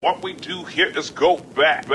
What we do here is go back.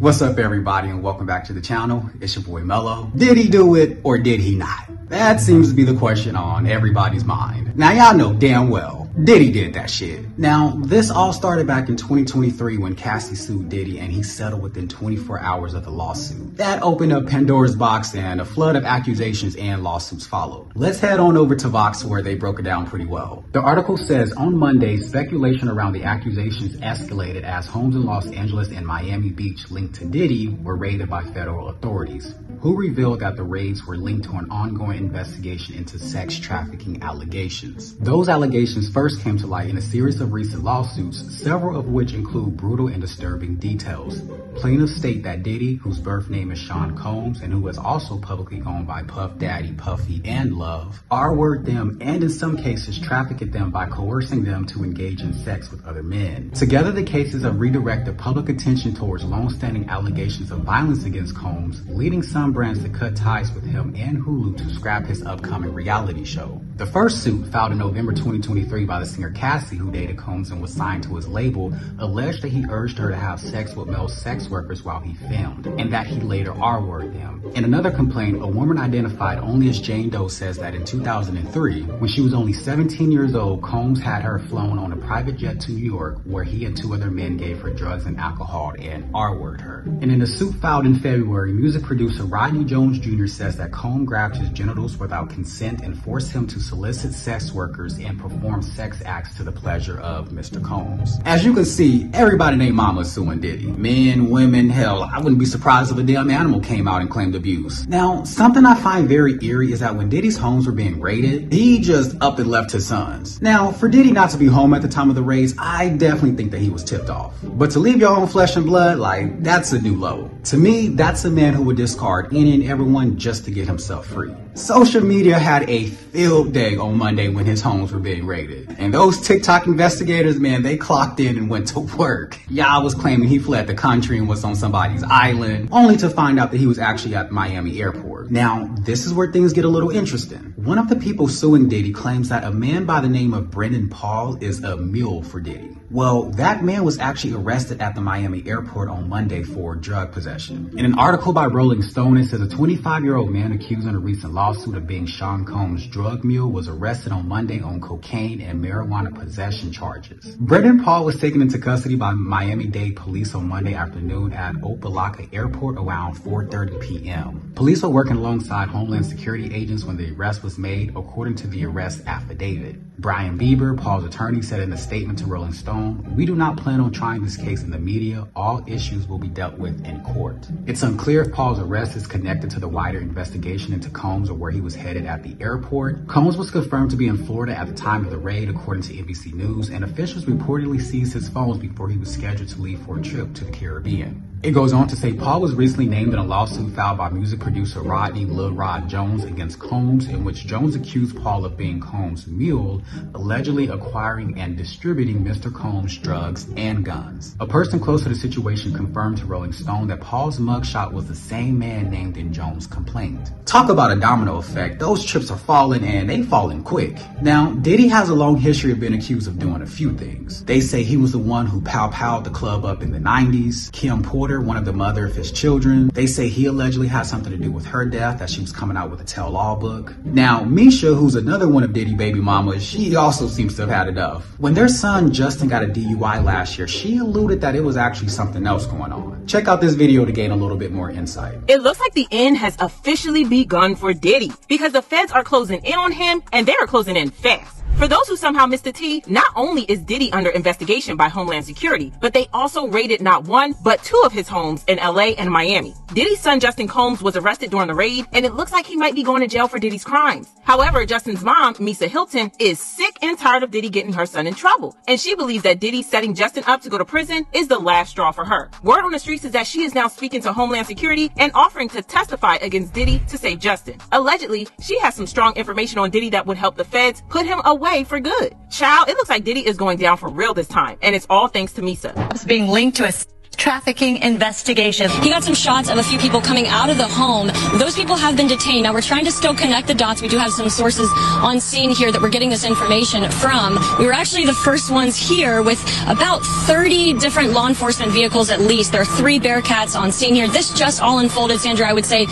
What's up, everybody, and welcome back to the channel. It's your boy Mello. Did he do it or did he not? That seems to be the question on everybody's mind. Now, y'all know damn well Diddy did that shit. Now, this all started back in 2023 when Cassie sued Diddy and he settled within 24 hours of the lawsuit. That opened up Pandora's box and a flood of accusations and lawsuits followed. Let's head on over to Vox where they broke it down pretty well. The article says, on Monday, speculation around the accusations escalated as homes in Los Angeles and Miami Beach linked to Diddy were raided by federal authorities, who revealed that the raids were linked to an ongoing investigation into sex trafficking allegations. Those allegations first came to light in a series of recent lawsuits, several of which include brutal and disturbing details. Plaintiffs state that Diddy, whose birth name is Sean Combs and who is also publicly owned by Puff Daddy, Puffy, and Love, R-word them and in some cases trafficked them by coercing them to engage in sex with other men. Together, the cases have redirected public attention towards long-standing allegations of violence against Combs, leading some brands to cut ties with him and Hulu to scrap his upcoming reality show. The first suit, filed in November 2023 by the singer Cassie, who dated Combs and was signed to his label, alleged that he urged her to have sex with male sex workers while he filmed, and that he later R-worded them. In another complaint, a woman identified only as Jane Doe says that in 2003, when she was only 17 years old, Combs had her flown on a private jet to New York, where he and two other men gave her drugs and alcohol and R-worded her. And in a suit filed in February, music producer Rodney Jones Jr. says that Combs grabbed his genitals without consent and forced him to solicit sex workers and perform sex acts to the pleasure of Mr. Combs. As you can see, everybody named Mama is suing Diddy. Men, women, hell, I wouldn't be surprised if a damn animal came out and claimed abuse. Now, something I find very eerie is that when Diddy's homes were being raided, he just up and left his sons. Now, for Diddy not to be home at the time of the raids, I definitely think that he was tipped off. But to leave your own flesh and blood, like, that's a new low. To me, that's a man who would discard any and everyone just to get himself free. Social media had a field day on Monday when his homes were being raided. And those TikTok investigators, man, they clocked in and went to work. Y'all was claiming he fled the country and was on somebody's island, only to find out that he was actually at Miami airport. Now, this is where things get a little interesting. One of the people suing Diddy claims that a man by the name of Brendan Paul is a mule for Diddy. Well, that man was actually arrested at the Miami airport on Monday for drug possession. In an article by Rolling Stone, it says a 25-year-old man accused in a recent lawsuit of being Sean Combs' drug mule was arrested on Monday on cocaine and marijuana possession charges. Brendan Paul was taken into custody by Miami-Dade police on Monday afternoon at Opa-locka Airport around 4:30 p.m. Police were working alongside Homeland Security agents when the arrest was made, according to the arrest affidavit. Brian Bieber, Paul's attorney, said in a statement to Rolling Stone, "We do not plan on trying this case in the media. All issues will be dealt with in court." It's unclear if Paul's arrest is connected to the wider investigation into Combs or where he was headed at the airport. Combs was confirmed to be in Florida at the time of the raid, according to NBC News, and officials reportedly seized his phones before he was scheduled to leave for a trip to the Caribbean. It goes on to say Paul was recently named in a lawsuit filed by music producer Rodney Lil Rod Jones against Combs, in which Jones accused Paul of being Combs' mule, allegedly acquiring and distributing Mr. Combs' drugs and guns. A person close to the situation confirmed to Rolling Stone that Paul's mugshot was the same man named in Jones' complaint. Talk about a domino effect. Those chips are falling, and they falling quick. Now, Diddy has a long history of being accused of doing a few things. They say he was the one who pow-powed the club up in the 90s. Kim Porter, one of the mother of his children, they say he allegedly had something to do with her death, that she was coming out with a tell-all book. Now, Misha, who's another one of Diddy baby mamas, she also seems to have had enough. When their son Justin got a DUI last year, she alluded that it was actually something else going on. Check out this video to gain a little bit more insight. It looks like the end has officially begun for Diddy, because the feds are closing in on him, and they are closing in fast. For those who somehow missed the tea, not only is Diddy under investigation by Homeland Security, but they also raided not one, but two of his homes in LA and Miami. Diddy's son Justin Combs was arrested during the raid, and it looks like he might be going to jail for Diddy's crimes. However, Justin's mom, Misa Hilton, is sick and tired of Diddy getting her son in trouble, and she believes that Diddy setting Justin up to go to prison is the last straw for her. Word on the streets is that she is now speaking to Homeland Security and offering to testify against Diddy to save Justin. Allegedly, she has some strong information on Diddy that would help the feds put him away for good. Child, it looks like Diddy is going down for real this time, and it's all thanks to Misa. It's being linked to a trafficking investigation. He got some shots of a few people coming out of the home. Those people have been detained. Now we're trying to still connect the dots. We do have some sources on scene here that we're getting this information from. We were actually the first ones here with about 30 different law enforcement vehicles at least. There are 3 Bearcats on scene here. This just all unfolded, Sandra, I would say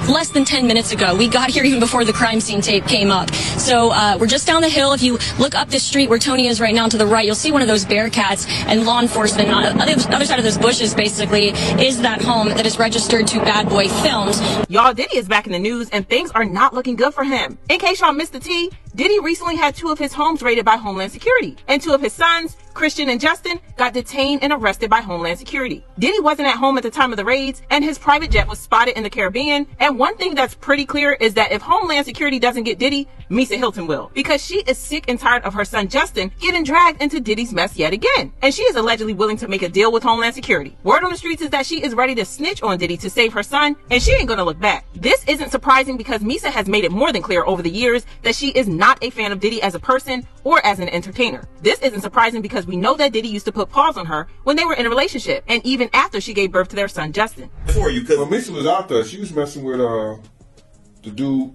less than 10 minutes ago. We got here even before the crime scene tape came up. So we're just down the hill. If you look up this street where Tony is right now to the right, you'll see one of those Bearcats, and law enforcement on the other side of those bushes basically is that home that is registered to Bad Boy Films. Y'all, Diddy is back in the news and things are not looking good for him. In case y'all missed the tea, Diddy recently had 2 of his homes raided by Homeland Security, and 2 of his sons, Christian and Justin, got detained and arrested by Homeland Security. Diddy wasn't at home at the time of the raids, and his private jet was spotted in the Caribbean, and one thing that's pretty clear is that if Homeland Security doesn't get Diddy, Misa Hilton will, because she is sick and tired of her son Justin getting dragged into Diddy's mess yet again, and she is allegedly willing to make a deal with Homeland Security. Word on the streets is that she is ready to snitch on Diddy to save her son, and she ain't gonna look back. This isn't surprising because Misa has made it more than clear over the years that she is not a fan of Diddy as a person or as an entertainer. This isn't surprising because we know that Diddy used to put pause on her when they were in a relationship, and even after she gave birth to their son Justin. For you, because when Misa was out there, she was messing with the dude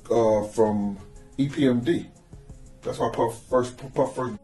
from EPMD. That's why Puff first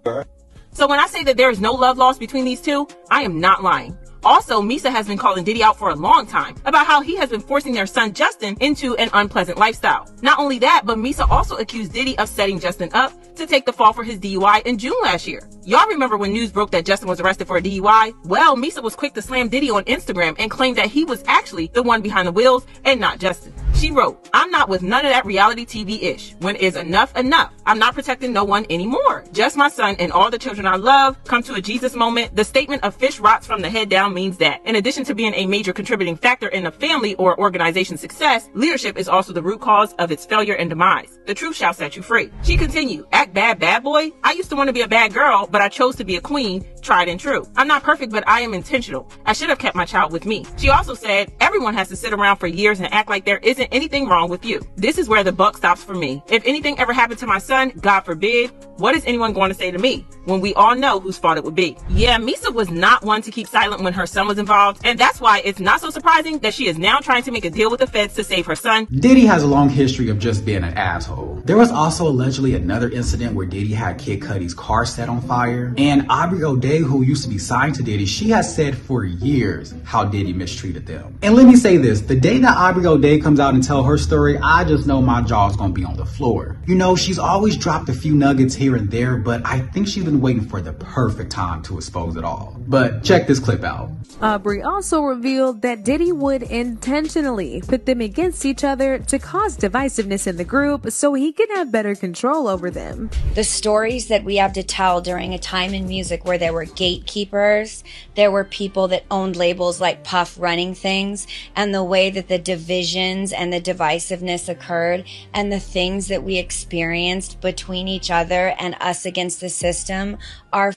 died. So when I say that there is no love lost between these two, I am not lying. Also, Misa has been calling Diddy out for a long time about how he has been forcing their son Justin into an unpleasant lifestyle. Not only that, but Misa also accused Diddy of setting Justin up to take the fall for his DUI in June last year. Y'all remember when news broke that Justin was arrested for a DUI? Well, Misa was quick to slam Diddy on Instagram and claimed that he was actually the one behind the wheels and not Justin. She wrote, "I'm not with none of that reality TV-ish. When is enough enough? I'm not protecting no one anymore. Just my son and all the children I love. Come to a Jesus moment. The statement of fish rots from the head down means that. In addition to being a major contributing factor in a family or organization's success, leadership is also the root cause of its failure and demise. The truth shall set you free." She continued, "Act bad, bad boy? I used to want to be a bad girl, but I chose to be a queen, tried and true. I'm not perfect, but I am intentional. I should have kept my child with me." She also said, "Everyone has to sit around for years and act like there isn't anything wrong with you. This is where the buck stops for me. If anything ever happened to my son, God forbid, what is anyone going to say to me? When we all know whose fault it would be." Yeah, Misa was not one to keep silent when her son was involved, and that's why it's not so surprising that she is now trying to make a deal with the feds to save her son. Diddy has a long history of just being an asshole. There was also allegedly another incident where Diddy had Kid Cudi's car set on fire, and Aubrey O'Day, who used to be signed to Diddy, she has said for years how Diddy mistreated them. And let me say this, the day that Aubrey O'Day comes out and tell her story, I just know my jaw's gonna be on the floor. You know, she's always dropped a few nuggets here and there, but I think she's been waiting for the perfect time to expose it all. But check this clip out. Aubrey also revealed that Diddy would intentionally put them against each other to cause divisiveness in the group so he can have better control over them. The stories that we have to tell during a time in music where there were gatekeepers, there were people that owned labels like Puff running things, and the way that the divisions and the divisiveness occurred and the things that we experienced between each other and us against the system are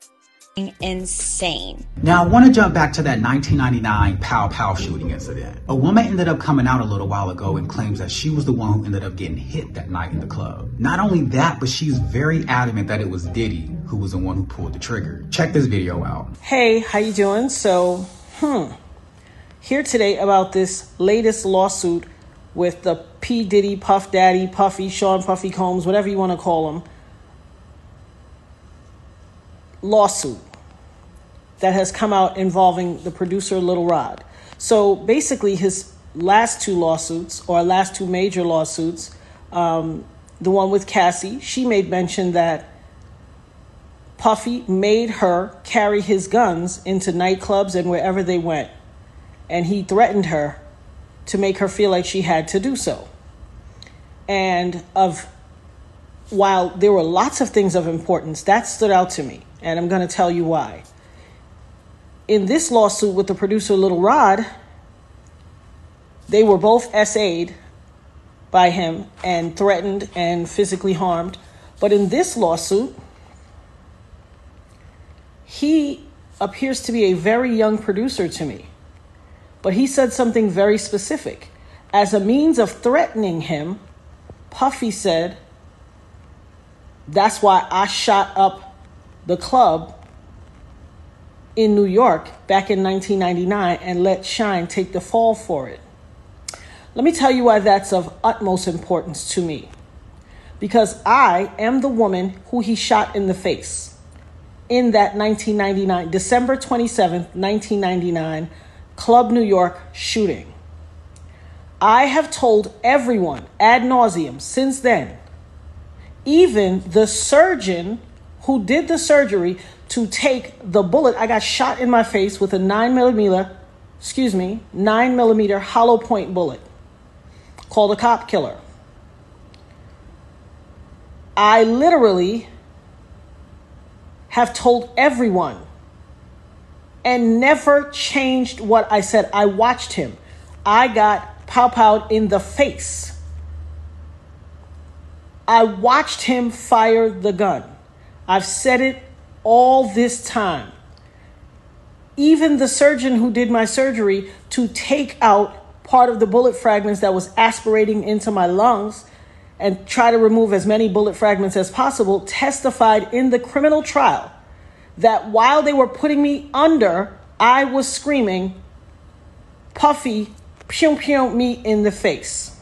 insane. Now, I want to jump back to that 1999 Pow Pow shooting incident. A woman ended up coming out a little while ago and claims that she was the one who ended up getting hit that night in the club. Not only that, but she's very adamant that it was Diddy who was the one who pulled the trigger. Check this video out. Hey, how you doing? So, here today about this latest lawsuit with the P. Diddy, Puff Daddy, Puffy, Sean Puffy Combs, whatever you want to call him, lawsuit that has come out involving the producer Lil Rod. So basically his last two lawsuits, or last two major lawsuits, the one with Cassie, she made mention that Puffy made her carry his guns into nightclubs and wherever they went. And he threatened her to make her feel like she had to do so. And while there were lots of things of importance, that stood out to me. And I'm going to tell you why. In this lawsuit with the producer Lil Rod, they were both SA'd by him and threatened and physically harmed. But in this lawsuit, he appears to be a very young producer to me. But he said something very specific. As a means of threatening him, Puffy said, that's why I shot up the club in New York back in 1999 and let Shine take the fall for it. Let me tell you why that's of utmost importance to me. Because I am the woman who he shot in the face in that 1999, December 27th, 1999, Club New York shooting. I have told everyone ad nauseum since then, even the surgeon who did the surgery to take the bullet. I got shot in my face with a 9mm hollow point bullet called a cop killer. I literally have told everyone and never changed what I said. I watched him. I got pow-powed in the face. I watched him fire the gun. I've said it all this time. Even the surgeon who did my surgery to take out part of the bullet fragments that was aspirating into my lungs and try to remove as many bullet fragments as possible, testified in the criminal trial that while they were putting me under, I was screaming, Puffy, pew pew me in the face.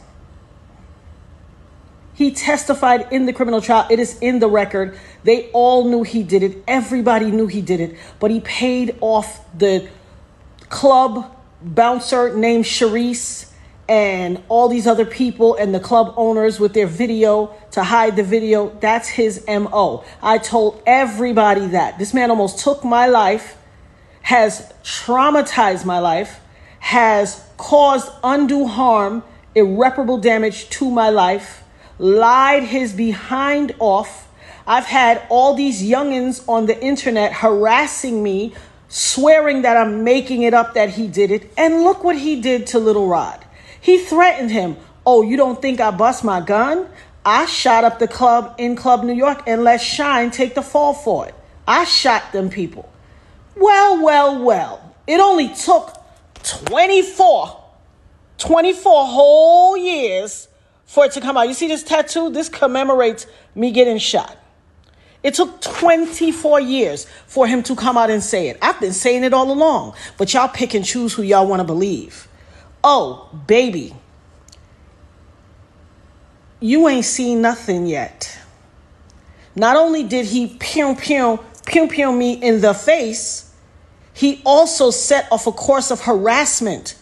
He testified in the criminal trial. It is in the record. They all knew he did it. Everybody knew he did it. But he paid off the club bouncer named Sharice and all these other people and the club owners with their video to hide the video. That's his MO. I told everybody that. This man almost took my life, has traumatized my life, has caused undue harm, irreparable damage to my life, lied his behind off. I've had all these youngins on the internet harassing me, swearing that I'm making it up that he did it. And look what he did to Little Rod. He threatened him. Oh, you don't think I bust my gun? I shot up the club in Club New York and let Shine take the fall for it. I shot them people. Well. It only took 24 whole years for it to come out. You see this tattoo? This commemorates me getting shot. It took 24 years for him to come out and say it. I've been saying it all along, but y'all pick and choose who y'all want to believe. Oh, baby, you ain't seen nothing yet. Not only did he pew me in the face, he also set off a course of harassment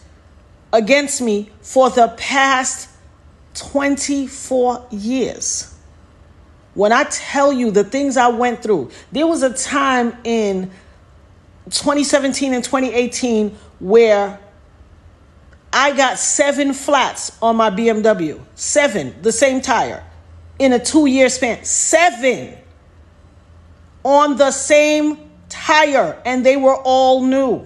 against me for the past 24 years. When I tell you the things I went through, there was a time in 2017 and 2018 where I got 7 flats on my BMW. 7, the same tire, in a 2-year span. 7 on the same tire, and they were all new.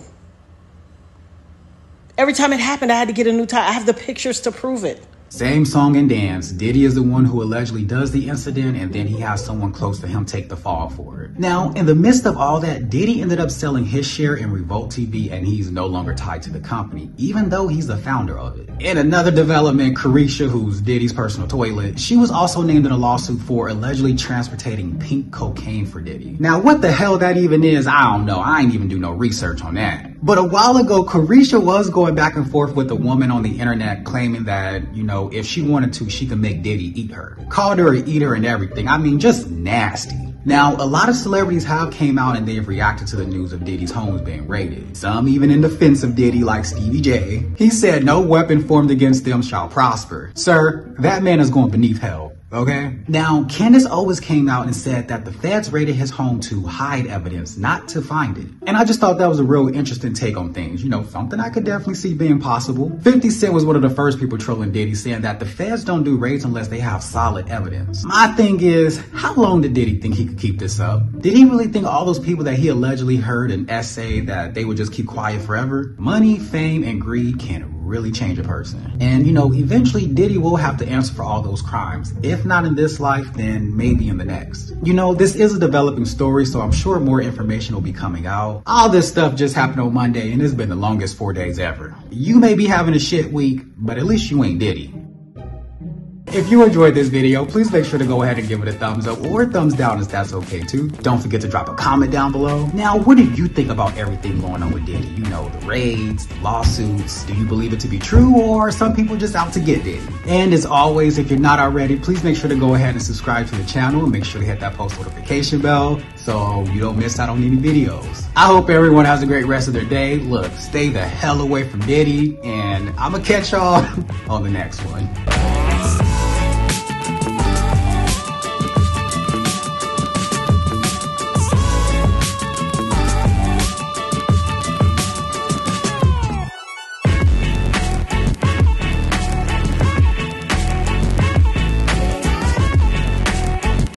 Every time it happened, I had to get a new tire. I have the pictures to prove it. Same song and dance. Diddy is the one who allegedly does the incident, and then he has someone close to him take the fall for it. Now, in the midst of all that, Diddy ended up selling his share in Revolt TV, and he's no longer tied to the company, even though he's the founder of it. In another development, Carisha, who's Diddy's personal toilet, she was also named in a lawsuit for allegedly transportating pink cocaine for Diddy. Now, what the hell that even is, I don't know. I ain't even do no research on that. But a while ago, Carisha was going back and forth with a woman on the internet claiming that, you know, if she wanted to, she could make Diddy eat her. Called her an eater and everything. I mean, just nasty. Now, a lot of celebrities have came out and they've reacted to the news of Diddy's homes being raided. Some even in defense of Diddy, like Stevie J. He said, "No weapon formed against them shall prosper." Sir, that man is going beneath hell. Okay? Now, Candace Owens came out and said that the feds raided his home to hide evidence, not to find it. And I just thought that was a real interesting take on things. You know, something I could definitely see being possible. 50 Cent was one of the first people trolling Diddy, saying that the feds don't do raids unless they have solid evidence. My thing is, how long did Diddy think he could keep this up? Did he really think all those people that he allegedly heard an essay that they would just keep quiet forever? Money, fame, and greed can really change a person. And you know, eventually Diddy will have to answer for all those crimes. If not in this life, then maybe in the next. You know, this is a developing story, so I'm sure more information will be coming out. All this stuff just happened on Monday, and it's been the longest 4 days ever. You may be having a shit week, but at least you ain't Diddy. If you enjoyed this video, please make sure to go ahead and give it a thumbs up or a thumbs down if that's okay too. Don't forget to drop a comment down below. Now, what do you think about everything going on with Diddy? You know, the raids, the lawsuits. Do you believe it to be true, or are some people just out to get Diddy? And as always, if you're not already, please make sure to go ahead and subscribe to the channel and make sure to hit that post notification bell so you don't miss out on any videos. I hope everyone has a great rest of their day. Look, stay the hell away from Diddy, and I'ma catch y'all on the next one.